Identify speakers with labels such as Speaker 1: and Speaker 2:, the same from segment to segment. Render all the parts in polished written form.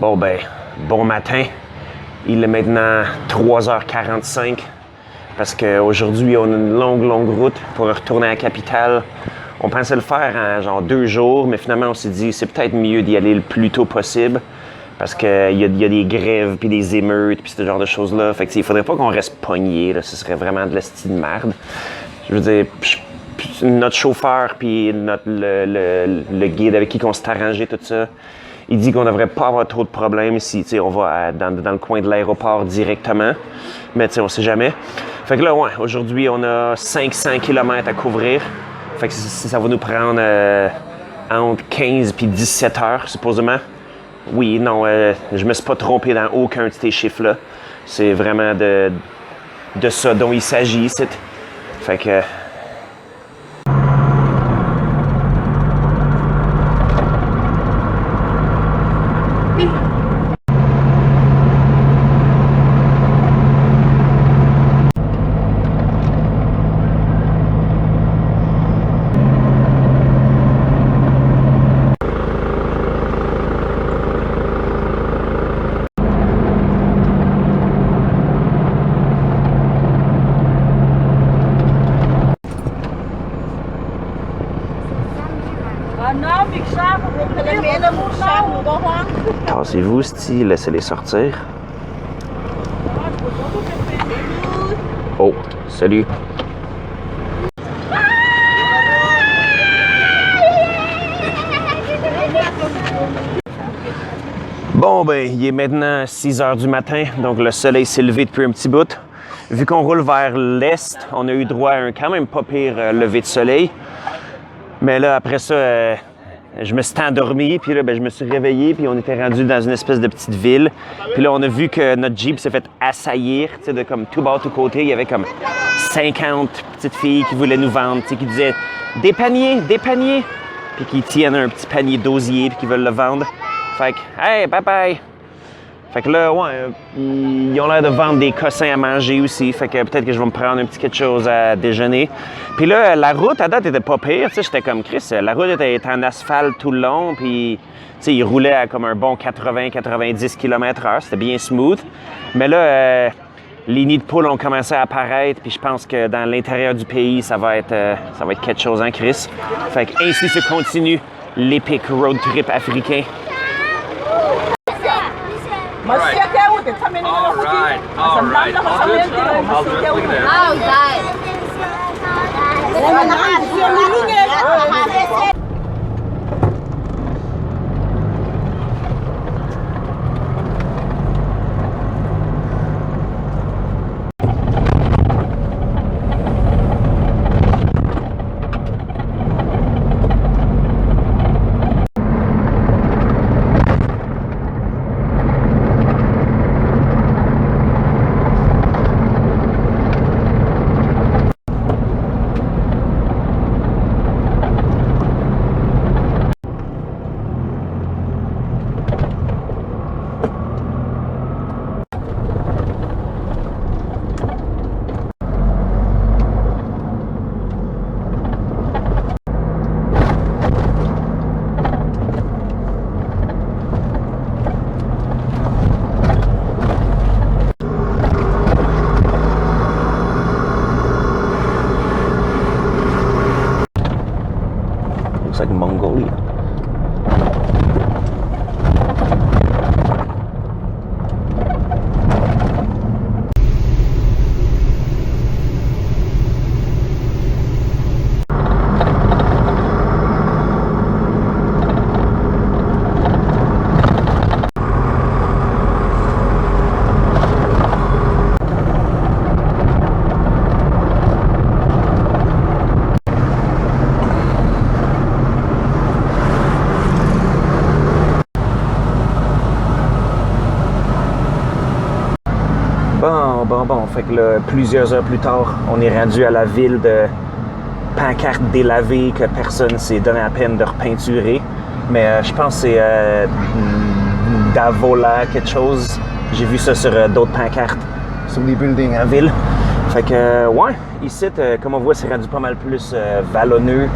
Speaker 1: Bon ben, bon matin. Il est maintenant 3h45 parce qu'aujourd'hui, on a une longue route pour retourner à la capitale. On pensait le faire en genre 2 jours, mais finalement, on s'est dit c'est peut-être mieux d'y aller le plus tôt possible parce qu'il y a des grèves, puis des émeutes, puis ce genre de choses-là. Fait que, il faudrait pas qu'on reste pogné, là. Ce serait vraiment de l'esti de merde. Je veux dire, notre chauffeur, puis le guide avec qui on s'est arrangé, tout ça, il dit qu'on devrait pas avoir trop de problèmes si on va dans le coin de l'aéroport directement. Mais on sait jamais. Fait que là, ouais, aujourd'hui, on a 500 km à couvrir. Fait que ça va nous prendre entre 15 et 17 heures, supposément. Oui, non, je me suis pas trompé dans aucun de ces chiffres-là. C'est vraiment de ça dont il s'agit. Fait que... Tassez-vous, Sti, laissez-les sortir. Oh, salut. Bon, ben, il est maintenant 6 h du matin, donc le soleil s'est levé depuis un petit bout. Vu qu'on roule vers l'est, on a eu droit à un quand même pas pire lever de soleil. Mais là, après ça, je me suis endormi, puis là, ben, je me suis réveillé, puis on était rendu dans une espèce de petite ville. Puis là, on a vu que notre Jeep s'est fait assaillir, tu sais, de comme tout bas, tout côté. Il y avait comme 50 petites filles qui voulaient nous vendre, tu sais, qui disaient « Des paniers! Des paniers! » Puis qui tiennent un petit panier d'osier, puis qui veulent le vendre. Fait que « Hey, bye-bye! » Fait que là, ouais, ils ont l'air de vendre des cossins à manger aussi. Fait que peut-être que je vais me prendre un petit quelque chose à déjeuner. Puis là, la route, à date, était pas pire. Tu sais, j'étais comme Chris. La route était en asphalte tout le long. Puis, tu sais, il roulait à comme un bon 80-90 km/h. C'était bien smooth. Mais là, les nids de poules ont commencé à apparaître. Puis je pense que dans l'intérieur du pays, ça va être quelque chose, hein, Chris? Fait que ainsi se continue l'épic road trip africain.
Speaker 2: All right. Looks like Mongolia. Bon. Fait que là, plusieurs heures plus tard, on est rendu à la ville de pancarte délavée que personne s'est donné la peine de repeinturer. Mais je pense que c'est Davola, quelque chose. J'ai vu ça sur d'autres pancartes, sur des buildings en ville. Fait que, ouais, ici, comme on voit, c'est rendu pas mal plus vallonneux.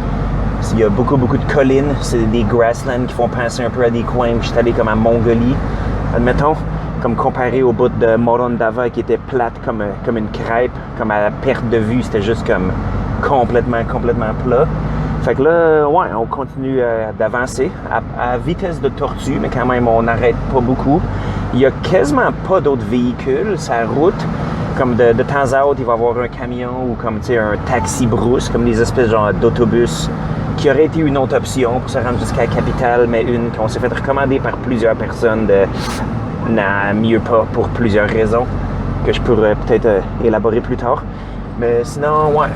Speaker 2: Il y a beaucoup de collines. C'est des grasslands qui font penser un peu à des coins où j'étais allé comme à Mongolie. admettons, comme comparé au bout de Morondava qui était plate comme une crêpe, comme à la perte de vue, c'était juste comme complètement plat. Fait que là, ouais, on continue d'avancer à vitesse de tortue, mais quand même, on n'arrête pas beaucoup. Il y a quasiment pas d'autres véhicules sur la route. Comme de temps à autre, il va y avoir un camion ou comme, tu sais, un taxi brousse, comme des espèces genre d'autobus, qui aurait été une autre option pour se rendre jusqu'à la capitale, mais une qu'on s'est fait recommander par plusieurs personnes de mieux pas pour plusieurs raisons que je pourrais peut-être élaborer plus tard. Mais sinon, ouais,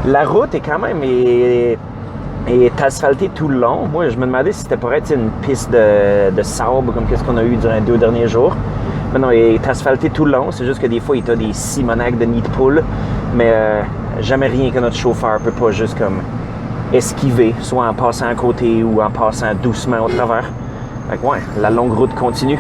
Speaker 2: la route est quand même est asphaltée tout le long. Moi, je me demandais si c'était pour être une piste de sable comme qu'est-ce qu'on a eu durant les 2 derniers jours. Mais non, il est asphalté tout le long. C'est juste que des fois, il y a des simonacs de nid de poule. Mais jamais rien que notre chauffeur peut pas juste comme esquiver, soit en passant à côté ou en passant doucement au travers. Fait que ouais, la longue route continue.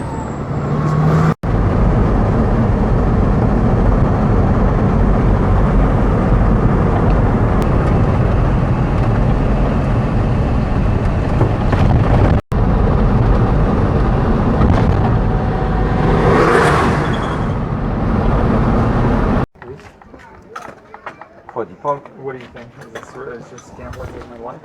Speaker 3: What do you think? Is this scam working with my wife?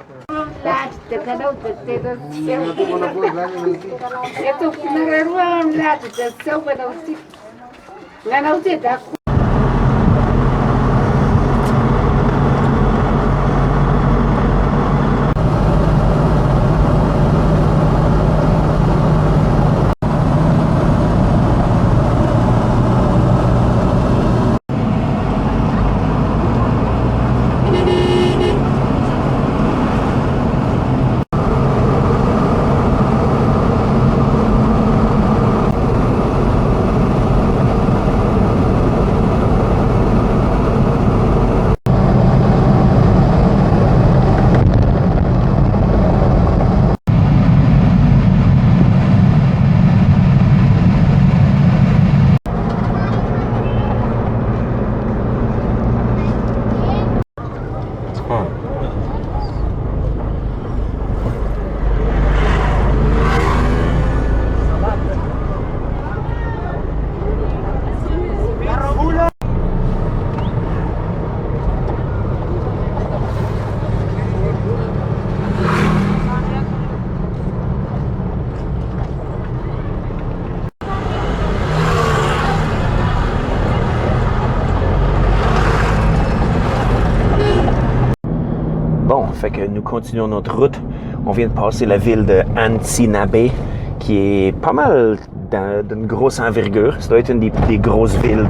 Speaker 2: Bon, fait que nous continuons notre route. On vient de passer la ville de Ancinabe, qui est pas mal d'une grosse envergure. Ça doit être une des grosses villes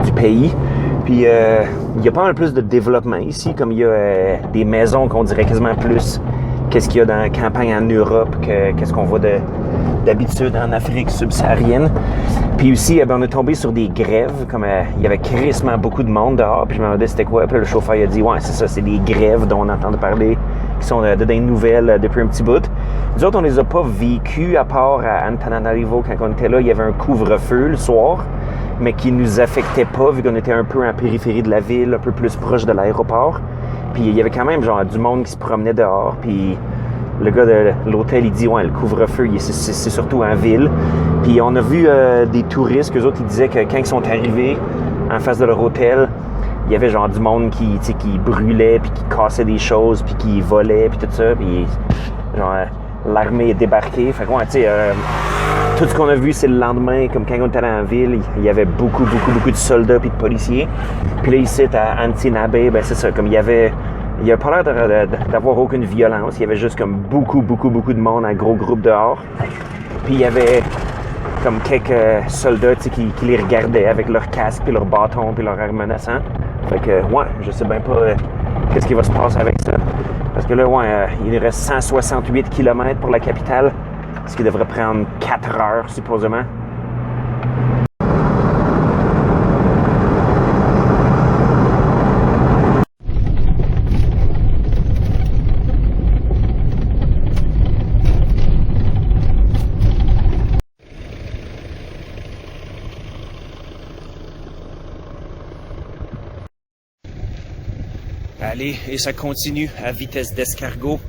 Speaker 2: du pays. Puis, il y a pas mal plus de développement ici, comme il y a des maisons qu'on dirait quasiment plus qu'est-ce qu'il y a dans la campagne en Europe, qu'est-ce qu'on voit d'habitude en Afrique subsaharienne. Puis aussi, on est tombé sur des grèves, comme il y avait crissement beaucoup de monde dehors, puis je me demandais c'était quoi. Puis là, le chauffeur il a dit « Ouais, c'est ça, c'est des grèves dont on entend parler, qui sont dans les nouvelles depuis un petit bout. » Nous autres, on les a pas vécues, à part à Antananarivo, quand on était là, il y avait un couvre-feu le soir, mais qui nous affectait pas, vu qu'on était un peu en périphérie de la ville, un peu plus proche de l'aéroport. Puis il y avait quand même genre du monde qui se promenait dehors, puis le gars de l'hôtel, il dit « Ouais, le couvre-feu, c'est surtout en ville. » Puis on a vu des touristes, qu'eux autres, ils disaient que quand ils sont arrivés en face de leur hôtel, il y avait genre du monde qui brûlait, puis qui cassait des choses, puis qui volait, puis tout ça. Puis genre, l'armée est débarquée. Fait que ouais, tu sais, tout ce qu'on a vu, c'est le lendemain, comme quand on était allé en ville, il y avait beaucoup de soldats puis de policiers. Puis là, ici, à Ancinabe, ben c'est ça, comme il y a pas l'air d'avoir aucune violence. Il y avait juste comme beaucoup de monde en gros groupe dehors. Puis il y avait comme quelques soldats qui les regardaient avec leur casque, puis leur bâton, puis leur air menaçant. Fait que, ouais, je sais bien pas qu'est-ce qui va se passer avec ça. Parce que là, ouais, il reste 168 km pour la capitale, ce qui devrait prendre 4 heures, supposément. Allez, et ça continue à vitesse d'escargot,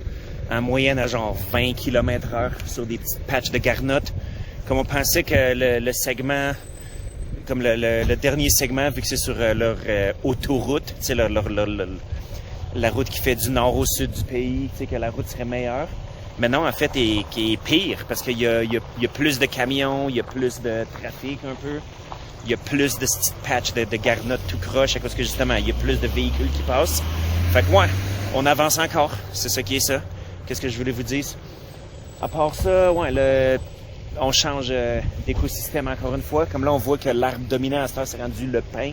Speaker 2: en moyenne à genre 20 km/h sur des petites patchs de garnottes.
Speaker 1: Comme on pensait que le segment, comme le dernier segment, vu que c'est sur leur autoroute, tu sais, la route qui fait du nord au sud du pays, tu sais, que la route serait meilleure. Mais non, en fait, qui est pire, parce qu'il y a plus de camions, il y a plus de trafic un peu, il y a plus de petites patchs de garnottes tout croche, à cause que justement, il y a plus de véhicules qui passent. Fait que ouais, on avance encore, c'est ça qui est ça. Qu'est-ce que je voulais vous dire? À part ça, ouais, on change d'écosystème encore une fois. Comme là, on voit que l'arbre dominant à cette heure, c'est rendu le pin.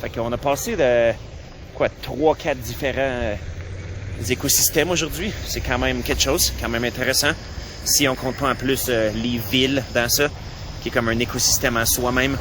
Speaker 1: Fait qu'on a passé de, 3-4 différents écosystèmes aujourd'hui. C'est quand même quelque chose, quand même intéressant. Si on compte pas en plus les villes dans ça, qui est comme un écosystème en soi-même.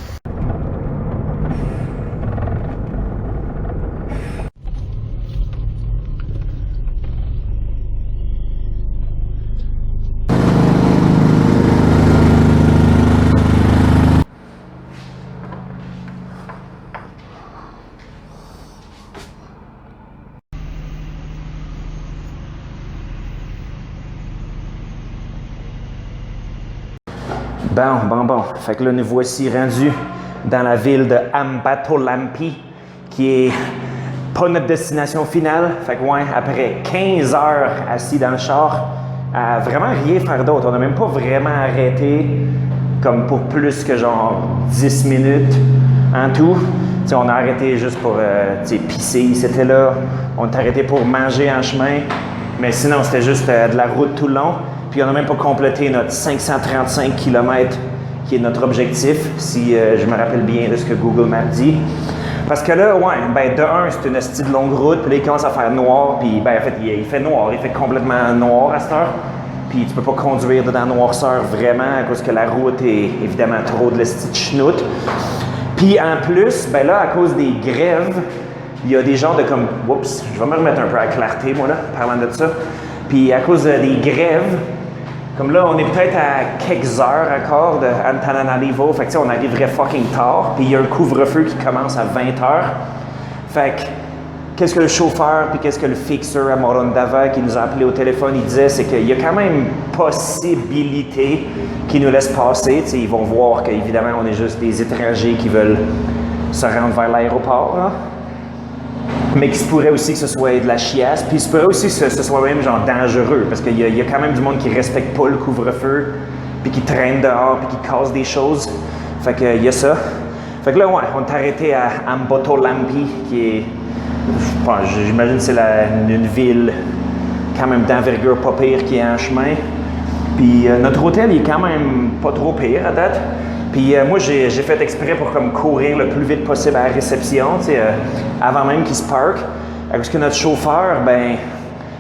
Speaker 2: Bon. Fait que là, nous voici rendus dans la ville de Ambatolampy, qui est pas notre destination finale. Fait que ouais, après 15 heures assis dans le char, à vraiment rien faire d'autre. On n'a même pas vraiment arrêté comme pour plus que genre 10 minutes en tout. T'sais, on a arrêté juste pour pisser, c'était là. On est arrêté pour manger en chemin. Mais sinon, c'était juste de la route tout le long. Puis on n'a même pas complété notre 535 km qui est notre objectif, si je me rappelle bien de ce que Google Maps dit. Parce que là, ouais, ben de un, c'est une style de longue route, puis là, il commence à faire noir, puis ben en fait, il fait noir, il fait complètement noir à cette heure. Puis tu peux pas conduire dans la noirceur vraiment, à cause que la route est évidemment trop de la petite chenoute. Puis en plus, ben là, à cause des grèves, il y a des genres de comme, oups, je vais me remettre un peu à clarté, moi là, parlant de ça. Puis à cause des grèves, comme là, on est peut-être à quelques heures encore de Antananarivo, fait que on arriverait fucking tard, puis il y a un couvre-feu qui commence à 20 heures. Fait que, qu'est-ce que le chauffeur, puis qu'est-ce que le fixeur à Morondava qui nous a appelé au téléphone, il disait, c'est qu'il y a quand même possibilité qu'ils nous laissent passer. T'sais, ils vont voir qu'évidemment, on est juste des étrangers qui veulent se rendre vers l'aéroport, hein? Mais qu'il se pourrait aussi que ce soit de la chiasse, puis il se pourrait aussi que ce soit même genre dangereux, parce qu'il y a quand même du monde qui respecte pas le couvre-feu, puis qui traîne dehors, puis qui casse des choses. Fait que il y a ça. Fait que là, ouais, on est arrêté à Ambatolampy, qui est, j'imagine que c'est une ville quand même d'envergure pas pire qui est en chemin. Puis notre hôtel, il est quand même pas trop pire à date. Puis moi, j'ai fait exprès pour comme courir le plus vite possible à la réception, avant même qu'il se parque. Parce que notre chauffeur, ben,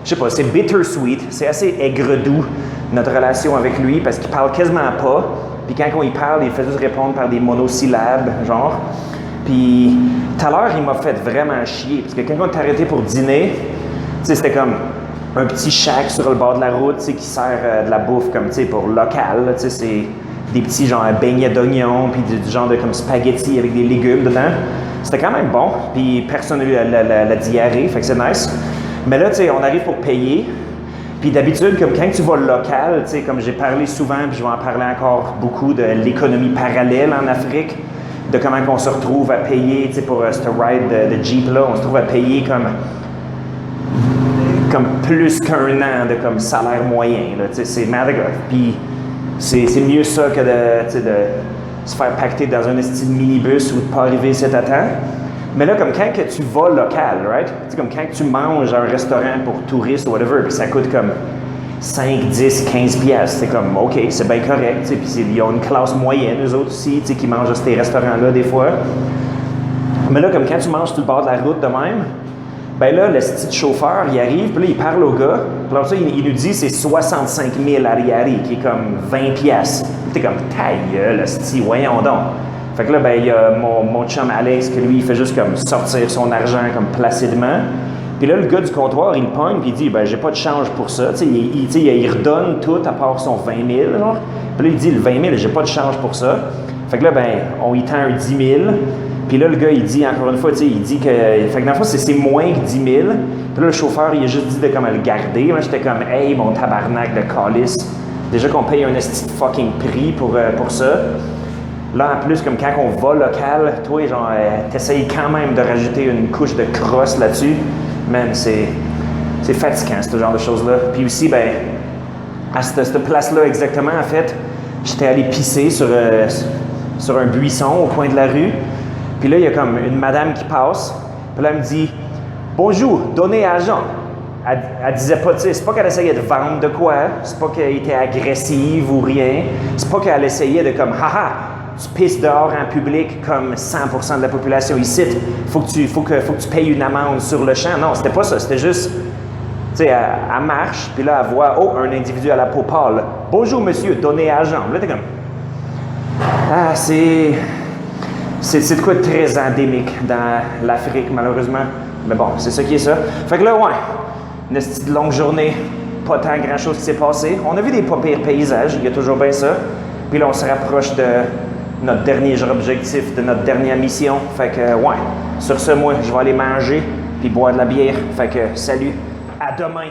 Speaker 2: je sais pas, c'est bittersweet, c'est assez aigre-doux, notre relation avec lui, parce qu'il parle quasiment pas. Puis quand il parle, il fait juste répondre par des monosyllabes, genre. Puis tout à l'heure, il m'a fait vraiment chier, parce que quand on est arrêté pour dîner, c'était comme un petit shack sur le bord de la route, qui sert de la bouffe comme, pour local, c'est des petits genre beignets d'oignons, puis du genre de comme spaghetti avec des légumes dedans. C'était quand même bon, puis personne n'a eu la diarrhée, fait que c'est nice. Mais là, on arrive pour payer, puis d'habitude, comme quand tu vas local, comme j'ai parlé souvent, puis je vais en parler encore beaucoup de l'économie parallèle en Afrique, de comment on se retrouve à payer, pour ce ride de Jeep-là, on se trouve à payer comme plus qu'un an de comme salaire moyen, là, c'est madagascar. Puis c'est mieux ça que de se faire pacter dans un style minibus ou de pas arriver cet à temps. Mais là, comme quand que tu vas local, right? T'sais, comme quand tu manges à un restaurant pour touristes ou whatever, puis ça coûte comme 5, 10, 15 piastres, c'est comme, OK, c'est bien correct. Puis il y a une classe moyenne, eux autres aussi, qui mangent à ces restaurants-là des fois. Mais là, comme quand tu manges sur le bord de la route de même, ben là, le petit chauffeur, il arrive, puis là, il parle au gars. Puis là, ça, il nous dit c'est 65 000 ariari, qui est comme 20 piastres. T'es comme, ta gueule, le style, voyons donc. Fait que là, ben, il y a mon chum Alex, que lui, il fait juste comme sortir son argent comme placidement. Puis là, le gars du comptoir, il le pogne, puis il dit, ben, j'ai pas de change pour ça. Il redonne tout à part son 20 000. Genre. Puis là, il dit, le 20 000, j'ai pas de change pour ça. Fait que là, ben, on y tend un 10 000. Puis là, le gars, il dit, encore une fois, il dit que... Fait que dans le fond, c'est moins que 10 000. Puis là, le chauffeur, il a juste dit de comme le garder. Moi, j'étais comme, hey, mon tabarnak de calice,
Speaker 1: Déjà qu'on paye un esti de fucking prix pour ça. Là, en plus, comme quand on va local, toi, genre, t'essayes quand même de rajouter une couche de crosse là-dessus. Man, c'est fatigant, ce genre de choses-là. Puis aussi, ben, à cette place-là exactement, en fait, j'étais allé pisser sur un buisson au coin de la rue. Puis là, il y a comme une madame qui passe. Puis là, elle me dit « Bonjour, donnez argent ». Elle disait pas, tu sais, c'est pas qu'elle essayait de vendre de quoi, c'est pas qu'elle était agressive ou rien, c'est pas qu'elle essayait de comme « Haha, tu pisses dehors en public comme 100% de la population ici, faut que tu payes une amende sur le champ ». Non, c'était pas ça, c'était juste, tu sais, elle marche, puis là, elle voit « Oh, un individu à la peau pâle. Bonjour, monsieur, donnez argent ». Là, t'es comme « Ah, c'est de quoi de très endémique dans l'Afrique, malheureusement. Mais bon, c'est ça qui est ça. Fait que là, ouais, une petite longue journée, pas tant grand-chose qui s'est passé. On a vu des pas pires paysages, il y a toujours bien ça. Puis là, on se rapproche de notre dernier objectif, de notre dernière mission. Fait que, ouais, sur ce, moi, je vais aller manger puis boire de la bière. Fait que, salut, à demain!